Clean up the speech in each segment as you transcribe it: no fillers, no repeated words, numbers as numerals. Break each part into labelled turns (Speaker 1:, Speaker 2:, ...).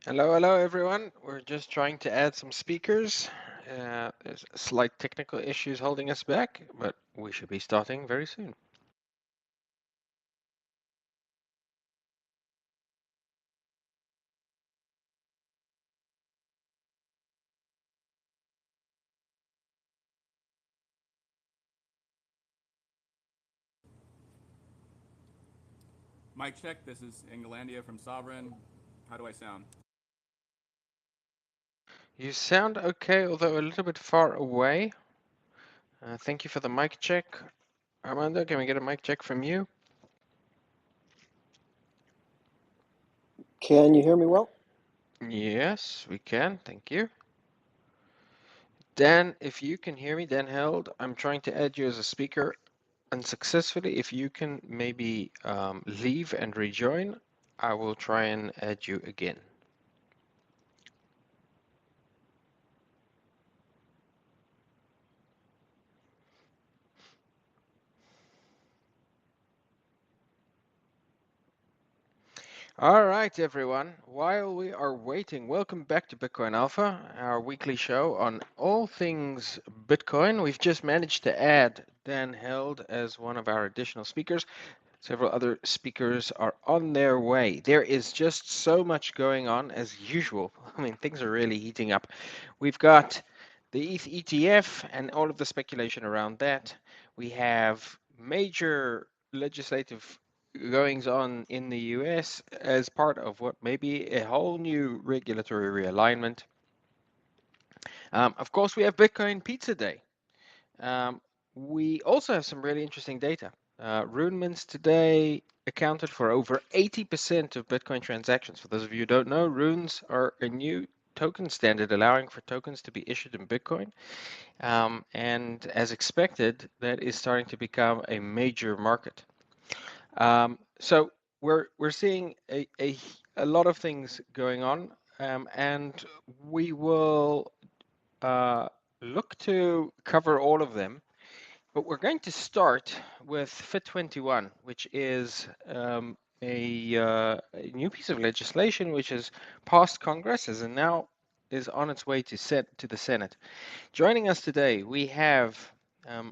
Speaker 1: Hello, hello everyone. We're just trying to add some speakers. There's slight technical issues holding us back, but we should be starting very soon.
Speaker 2: Mic check, this is Engelandia from Sovereign. How do I sound?
Speaker 1: You sound okay, although a little bit far away. Thank you for the mic check. Armando, can we get a mic check from you?
Speaker 3: Can you hear me well?
Speaker 1: Yes, we can. Thank you. Dan, if you can hear me, Dan Held, I'm trying to add you as a speaker unsuccessfully. If you can maybe leave and rejoin, I will try and add you again. All right, everyone. While we are waiting, welcome back to Bitcoin Alpha, our weekly show on all things Bitcoin. We've just managed to add Dan Held as one of our additional speakers. Several other speakers are on their way. There is just so much going on as usual. I mean, things are really heating up. We've got the ETH ETF and all of the speculation around that. We have major legislative goings on in the US as part of what may be a whole new regulatory realignment. Of course, we have Bitcoin Pizza Day. Um, we also have some really interesting data. Runemints today accounted for over 80% of Bitcoin transactions. For those of you who don't know, runes are a new token standard allowing for tokens to be issued in Bitcoin. And as expected, that is starting to become a major market. So we're seeing a lot of things going on, and we will look to cover all of them. But we're going to start with FIT21, which is a new piece of legislation which has passed Congress and now is on its way to the Senate. Joining us today, we have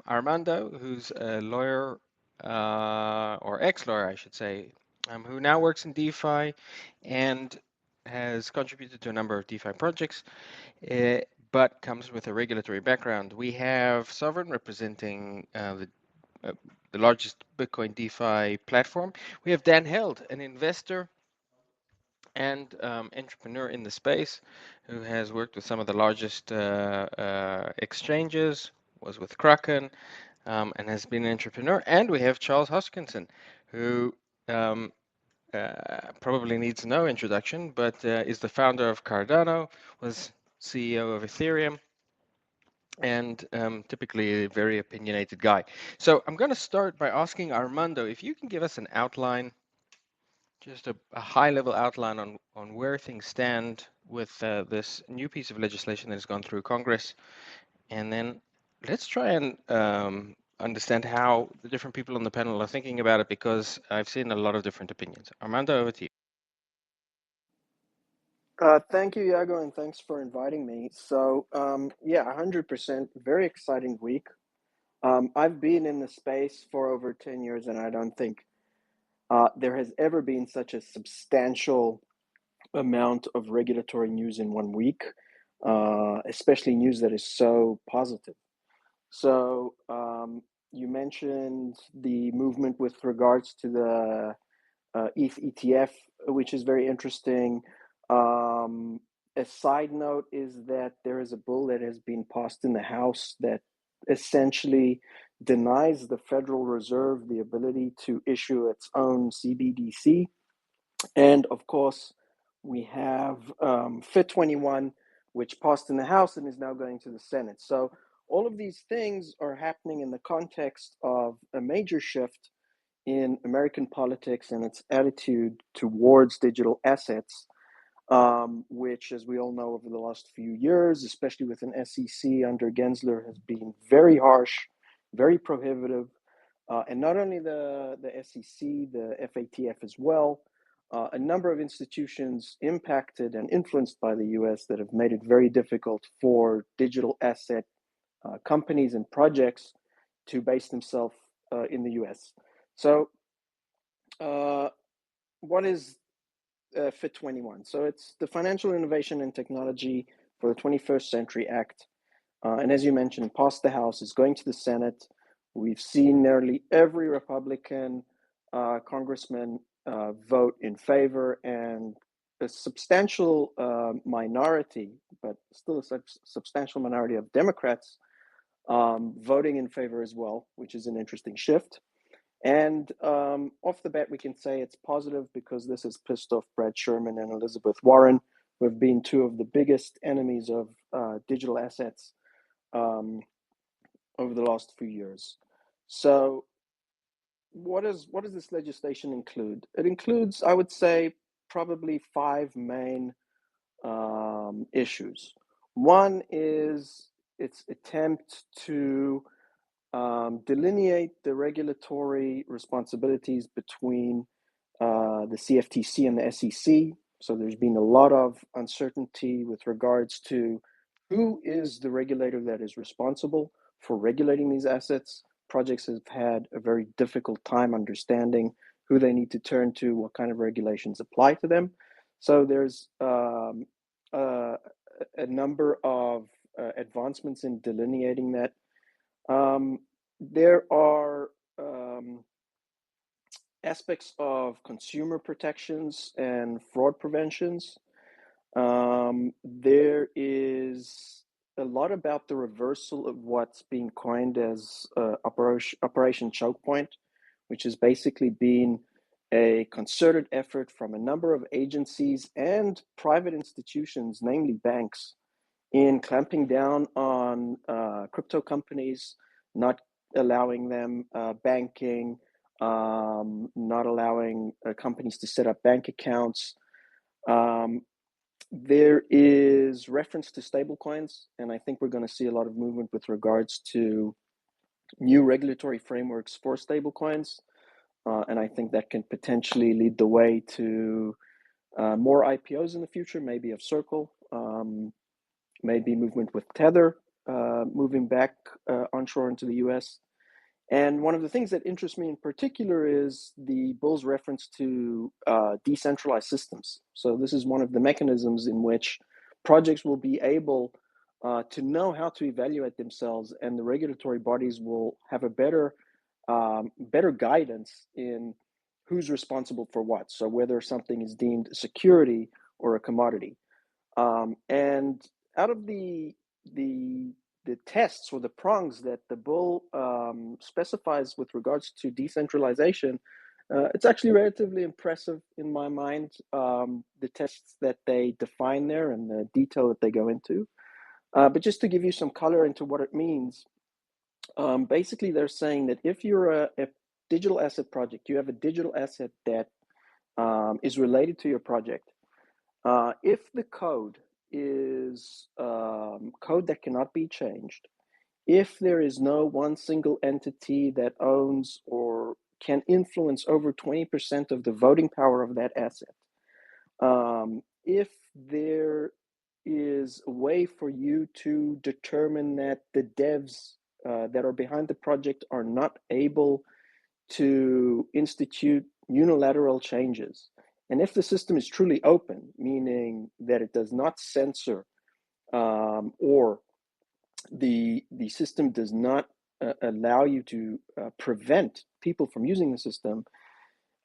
Speaker 1: Armando, who's a lawyer or ex-lawyer, I should say, who now works in DeFi and has contributed to a number of DeFi projects, uh, but comes with a regulatory background. We have Sovereign representing uh, the largest Bitcoin DeFi platform. We have Dan Held, an investor and entrepreneur in the space who has worked with some of the largest exchanges, was with Kraken, and has been an entrepreneur. And we have Charles Hoskinson, who um, probably needs no introduction, but is the founder of Cardano, was CEO of Ethereum, and typically a very opinionated guy. So I'm going to start by asking Armando if you can give us an outline, just a high-level outline on where things stand with this new piece of legislation that has gone through Congress, and then let's try and understand how the different people on the panel are thinking about it, because I've seen a lot of different opinions. Armando, over to you.
Speaker 3: Thank you, Iago, and thanks for inviting me. So, yeah, 100%, very exciting week. I've been in the space for over 10 years, and I don't think there has ever been such a substantial amount of regulatory news in one week, especially news that is so positive. So, you mentioned the movement with regards to the ETH ETF, which is very interesting. Um, a side note is that there is a bill that has been passed in the House that essentially denies the Federal Reserve the ability to issue its own CBDC. And of course, we have FIT21, which passed in the House and is now going to the Senate. So all of these things are happening in the context of a major shift in American politics and its attitude towards digital assets, which, as we all know, over the last few years, especially with an SEC under Gensler, has been very harsh, very prohibitive. And not only the SEC, the FATF as well. a number of institutions impacted and influenced by the US that have made it very difficult for digital asset companies and projects to base themselves in the US. So, what is FIT 21? So, it's the Financial Innovation and Technology for the 21st Century Act. And as you mentioned, passed the House, is going to the Senate. We've seen nearly every Republican congressman vote in favor, and a substantial minority, but still a substantial minority of Democrats voting in favor as well, which is an interesting shift. And off the bat, we can say it's positive because this has pissed off Brad Sherman and Elizabeth Warren, who have been two of the biggest enemies of digital assets over the last few years. So, what does this legislation include? It includes, I would say, probably five main issues. One is its attempt to delineate the regulatory responsibilities between the CFTC and the SEC. So there's been a lot of uncertainty with regards to who is the regulator that is responsible for regulating these assets. Projects have had a very difficult time understanding who they need to turn to, what kind of regulations apply to them. So there's a number of advancements in delineating that. There are aspects of consumer protections and fraud preventions. There is a lot about the reversal of what's being coined as Operation Choke Point, which has basically been a concerted effort from a number of agencies and private institutions, namely banks, in clamping down on crypto companies, not allowing them banking, not allowing companies to set up bank accounts. There is reference to stablecoins, and I think we're going to see a lot of movement with regards to new regulatory frameworks for stablecoins. And I think that can potentially lead the way to more IPOs in the future, maybe of Circle, maybe movement with Tether, moving back onshore into the US. And one of the things that interests me in particular is the bill's reference to decentralized systems. So this is one of the mechanisms in which projects will be able to know how to evaluate themselves, and the regulatory bodies will have a better guidance in who's responsible for what. So whether something is deemed a security or a commodity. And out of the tests or the prongs that the bill specifies with regards to decentralization, it's actually relatively impressive in my mind, the tests that they define there and the detail that they go into. But just to give you some color into what it means, basically they're saying that if you're a digital asset project, you have a digital asset that is related to your project, if the code is code that cannot be changed, if there is no one single entity that owns or can influence over 20% of the voting power of that asset, if there is a way for you to determine that the devs that are behind the project are not able to institute unilateral changes, and if the system is truly open, meaning that it does not censor or the system does not allow you to prevent people from using the system,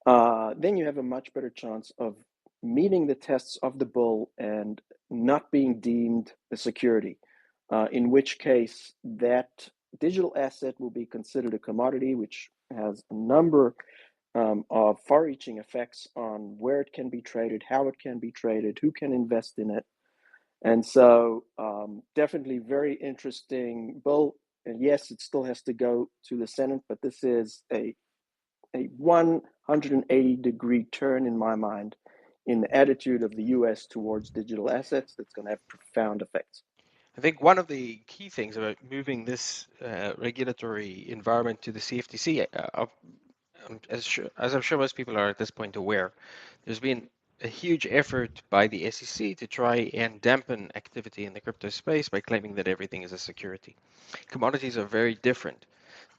Speaker 3: then you have a much better chance of meeting the tests of the bill and not being deemed a security, in which case that digital asset will be considered a commodity, which has a number of far-reaching effects on where it can be traded, how it can be traded, who can invest in it. And so definitely very interesting bill. And yes, it still has to go to the Senate, but this is a 180-degree turn in my mind in the attitude of the US towards digital assets that's going to have profound effects.
Speaker 1: I think one of the key things about moving this regulatory environment to the CFTC, as I'm sure most people are at this point aware, there's been a huge effort by the SEC to try and dampen activity in the crypto space by claiming that everything is a security. Commodities are very different.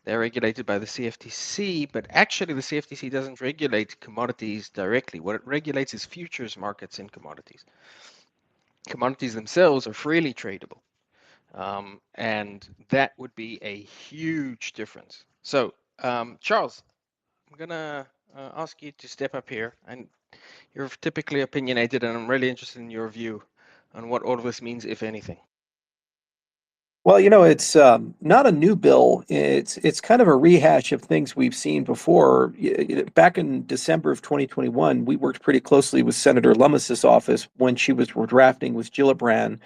Speaker 1: They're regulated by the CFTC, but actually the CFTC doesn't regulate commodities directly. What it regulates is futures markets in commodities. Commodities themselves are freely tradable. And that would be a huge difference. So, Charles, I'm gonna ask you to step up here, and you're typically opinionated, and I'm really interested in your view on what all of this means, if anything.
Speaker 4: Well, it's not a new bill. It's kind of a rehash of things we've seen before. Back in December of 2021, we worked pretty closely with Senator Lummis's office when she was drafting with Gillibrand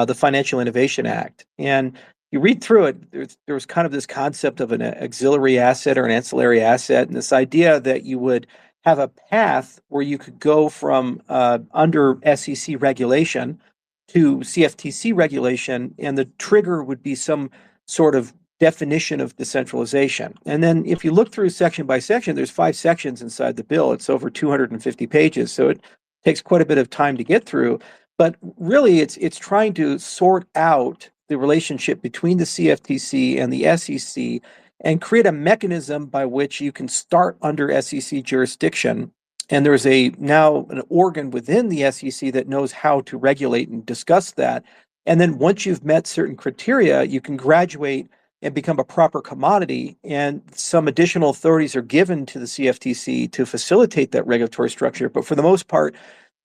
Speaker 4: the Financial Innovation Act. And you read through it, there was kind of this concept of an auxiliary asset or an ancillary asset, and this idea that you would have a path where you could go from under SEC regulation to CFTC regulation, and the trigger would be some sort of definition of decentralization. And then if you look through section by section, there's 5 sections inside the bill. It's over 250 pages, so it takes quite a bit of time to get through. But really, it's trying to sort out the relationship between the CFTC and the SEC and create a mechanism by which you can start under SEC jurisdiction. And there's now an organ within the SEC that knows how to regulate and discuss that. And then once you've met certain criteria, you can graduate and become a proper commodity. And some additional authorities are given to the CFTC to facilitate that regulatory structure. But for the most part,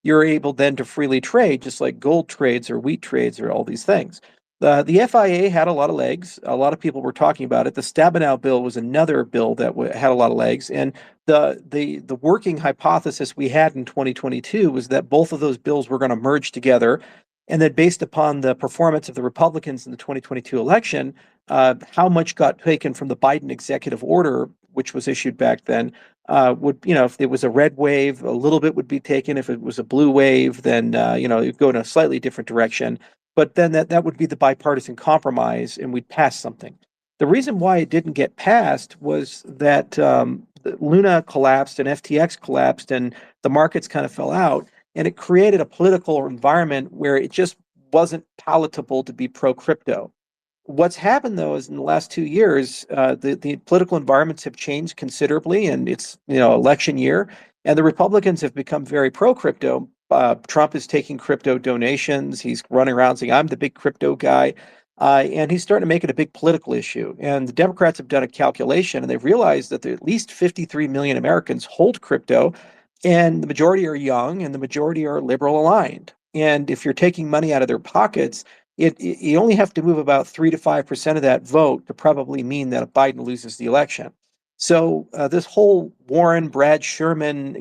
Speaker 4: you're able then to freely trade, just like gold trades or wheat trades or all these things. The FIA had a lot of legs. A lot of people were talking about it. The Stabenow bill was another bill that had a lot of legs. And the working hypothesis we had in 2022 was that both of those bills were going to merge together. And that based upon the performance of the Republicans in the 2022 election, how much got taken from the Biden executive order, which was issued back then, if it was a red wave, a little bit would be taken. If it was a blue wave, then, it'd go in a slightly different direction. But then that would be the bipartisan compromise, and we'd pass something. The reason why it didn't get passed was that Luna collapsed and FTX collapsed, and the markets kind of fell out, and it created a political environment where it just wasn't palatable to be pro-crypto. What's happened, though, is in the last 2 years, the political environments have changed considerably, and it's election year, and the Republicans have become very pro-crypto. Trump is taking crypto donations. He's running around saying, I'm the big crypto guy. And he's starting to make it a big political issue. And the Democrats have done a calculation, and they've realized that there at least 53 million Americans hold crypto, and the majority are young, and the majority are liberal aligned. And if you're taking money out of their pockets, you only have to move about 3 to 5% of that vote to probably mean that Biden loses the election. So this whole Warren, Brad Sherman,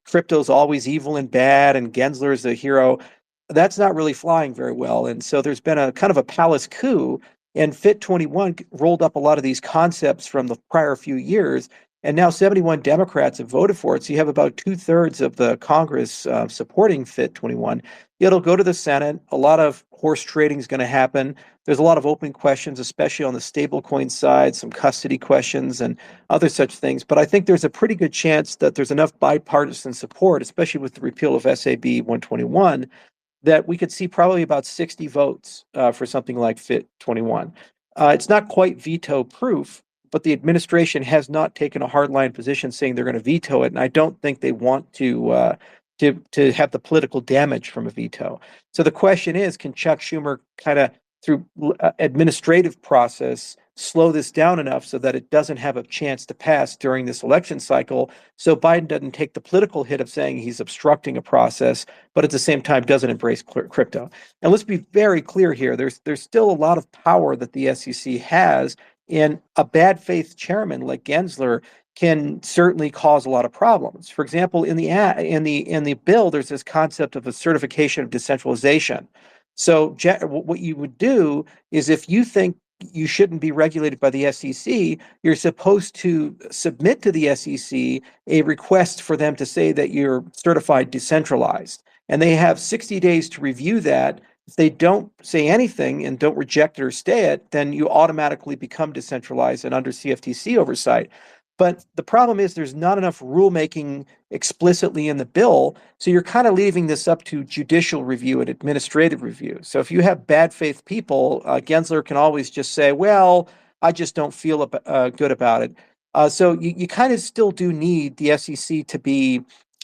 Speaker 4: crypto's always evil and bad, and Gensler is the hero, that's not really flying very well. And so there's been a kind of a palace coup, and Fit 21 rolled up a lot of these concepts from the prior few years, and now 71 Democrats have voted for it. So you have about 2/3 of the Congress supporting Fit 21. It'll go to the Senate. A lot of horse trading is going to happen. There's a lot of open questions, especially on the stablecoin side, some custody questions and other such things. But I think there's a pretty good chance that there's enough bipartisan support, especially with the repeal of SAB 121, that we could see probably about 60 votes for something like Fit 21. It's not quite veto proof, but the administration has not taken a hardline position saying they're going to veto it, and I don't think they want to have the political damage from a veto. So the question is, can Chuck Schumer kind of, through administrative process, slow this down enough so that it doesn't have a chance to pass during this election cycle, so Biden doesn't take the political hit of saying he's obstructing a process, but at the same time doesn't embrace crypto. And let's be very clear here, there's still a lot of power that the SEC has, and a bad faith chairman like Gensler can certainly cause a lot of problems. For example, in the bill, there's this concept of a certification of decentralization. So what you would do is, if you think you shouldn't be regulated by the SEC, you're supposed to submit to the SEC a request for them to say that you're certified decentralized. And they have 60 days to review that. If they don't say anything and don't reject it or stay it, then you automatically become decentralized and under CFTC oversight. But the problem is there's not enough rulemaking explicitly in the bill. So you're kind of leaving this up to judicial review and administrative review. So if you have bad faith people, Gensler can always just say, well, I just don't feel good about it. So you kind of still do need the SEC to be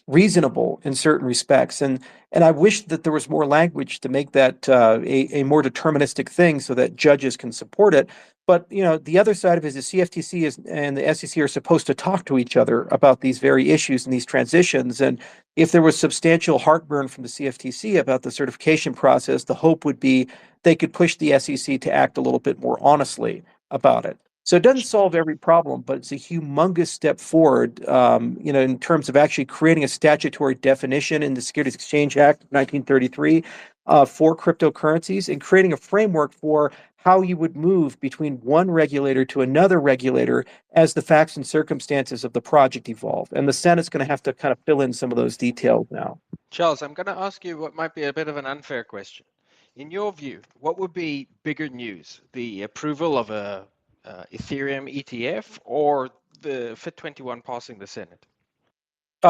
Speaker 4: reasonable in certain respects. And I wish that there was more language to make that a more deterministic thing so that judges can support it. But the other side of it is the CFTC and the SEC are supposed to talk to each other about these very issues and these transitions. And if there was substantial heartburn from the CFTC about the certification process, the hope would be they could push the SEC to act a little bit more honestly about it. So it doesn't solve every problem, but it's a humongous step forward, in terms of actually creating a statutory definition in the Securities Exchange Act of 1933 for cryptocurrencies and creating a framework for how you would move between one regulator to another regulator as the facts and circumstances of the project evolve. And the Senate's going to have to kind of fill in some of those details now.
Speaker 1: Charles, I'm going to ask you what might be a bit of an unfair question. In your view, what would be bigger news? The approval of a Ethereum ETF or the FIT21 passing the Senate?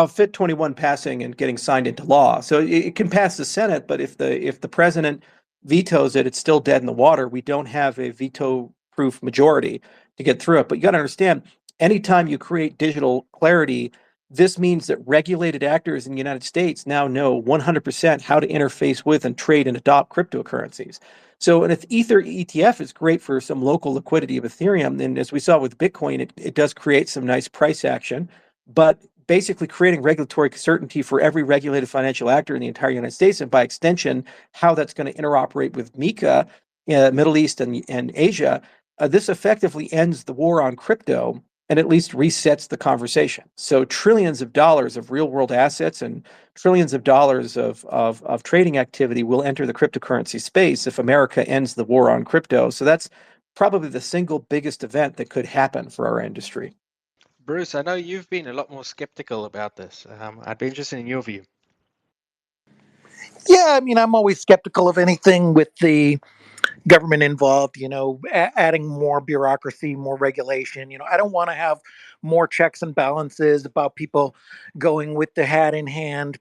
Speaker 4: FIT 21 passing and getting signed into law. So it can pass the Senate, but if the president vetoes it, it's still dead in the water. We don't have a veto-proof majority to get through it. But you got to understand, anytime you create digital clarity, this means that regulated actors in the United States now know 100% how to interface with and trade and adopt cryptocurrencies. So an Ether ETF is great for some local liquidity of Ethereum. And as we saw with Bitcoin, it does create some nice price action. But basically creating regulatory certainty for every regulated financial actor in the entire United States, and by extension, how that's going to interoperate with MiCA, Middle East and Asia, this effectively ends the war on crypto and at least resets the conversation. So trillions of dollars of real world assets and trillions of dollars of trading activity will enter the cryptocurrency space if America ends the war on crypto. So that's probably the single biggest event that could happen for our industry.
Speaker 1: Bruce, I know you've been a lot more skeptical about this. I'd be interested in your view.
Speaker 5: Yeah, I mean, I'm always skeptical of anything with the government involved, adding more bureaucracy, more regulation. I don't want to have more checks and balances about people going with the hat in hand,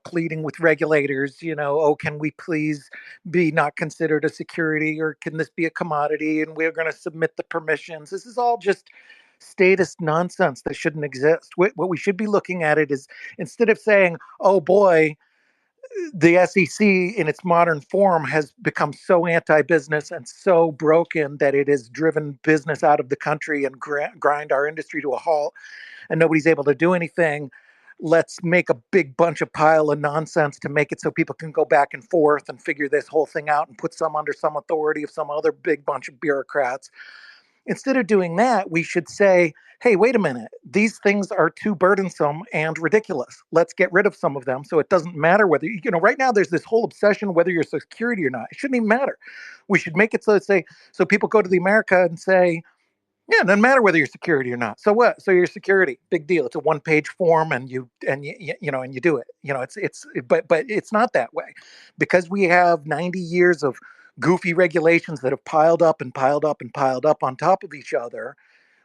Speaker 5: pleading with regulators, oh, can we please be not considered a security, or can this be a commodity and we're going to submit the permissions? This is all just statist nonsense that shouldn't exist. What we should be looking at it is, instead of saying, oh boy, the SEC in its modern form has become so anti-business and so broken that it has driven business out of the country and grind our industry to a halt, and nobody's able to do anything. Let's make a big bunch of pile of nonsense to make it so people can go back and forth and figure this whole thing out and put some under some authority of some other big bunch of bureaucrats. Instead of doing that, we should say, hey, wait a minute, these things are too burdensome and ridiculous. Let's get rid of some of them so it doesn't matter whether, right now there's this whole obsession whether you're security or not. It shouldn't even matter. We should make it so people go to the America and say, yeah, it doesn't matter whether you're security or not. So what? So you're security, big deal. It's a one-page form, and you do it. But it's not that way, because we have 90 years of goofy regulations that have piled up and piled up and piled up on top of each other.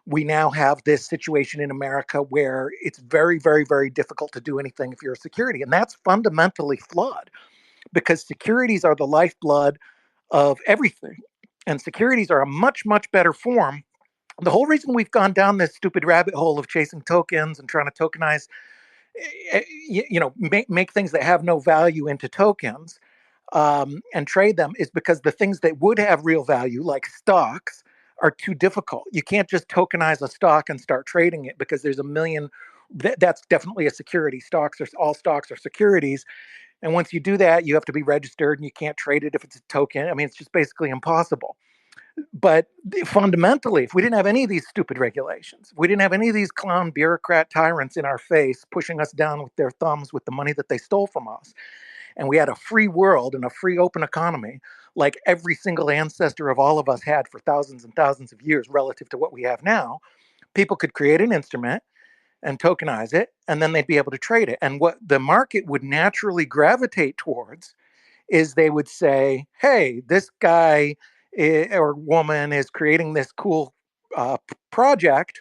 Speaker 5: We now have this situation in America where it's very, very, very difficult to do anything if you're a security, and that's fundamentally flawed, because securities are the lifeblood of everything, and securities are a much, much better form. The whole reason we've gone down this stupid rabbit hole of chasing tokens and trying to tokenize, make things that have no value into tokens, and trade them, is because the things that would have real value, like stocks, are too difficult. You can't just tokenize a stock and start trading it, because there's a million. That's definitely a security. All stocks are securities. And once you do that, you have to be registered, and you can't trade it if it's a token. I mean, it's just basically impossible. But fundamentally, if we didn't have any of these stupid regulations, we didn't have any of these clown bureaucrat tyrants in our face pushing us down with their thumbs with the money that they stole from us, and we had a free world and a free open economy like every single ancestor of all of us had for thousands and thousands of years relative to what we have now, people could create an instrument and tokenize it, and then they'd be able to trade it. And what the market would naturally gravitate towards is they would say, hey, this guy or woman is creating this cool project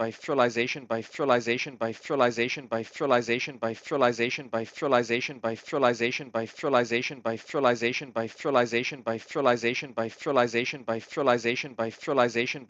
Speaker 1: by fertilization by fertilization by fertilization by fertilization by fertilization by fertilization by fertilization by fertilization by fertilization by fertilization by fertilization by fertilization by fertilization by fertilization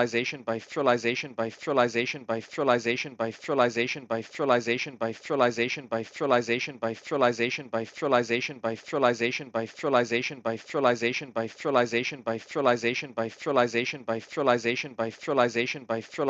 Speaker 1: fertilization by fertilization by fertilization by fertilization by fertilization by fertilization by fertilization by fertilization by fertilization by fertilization by fertilization by fertilization by fertilization by fertilization by fertilization by fertilization by fertilization by fertilization by fertilization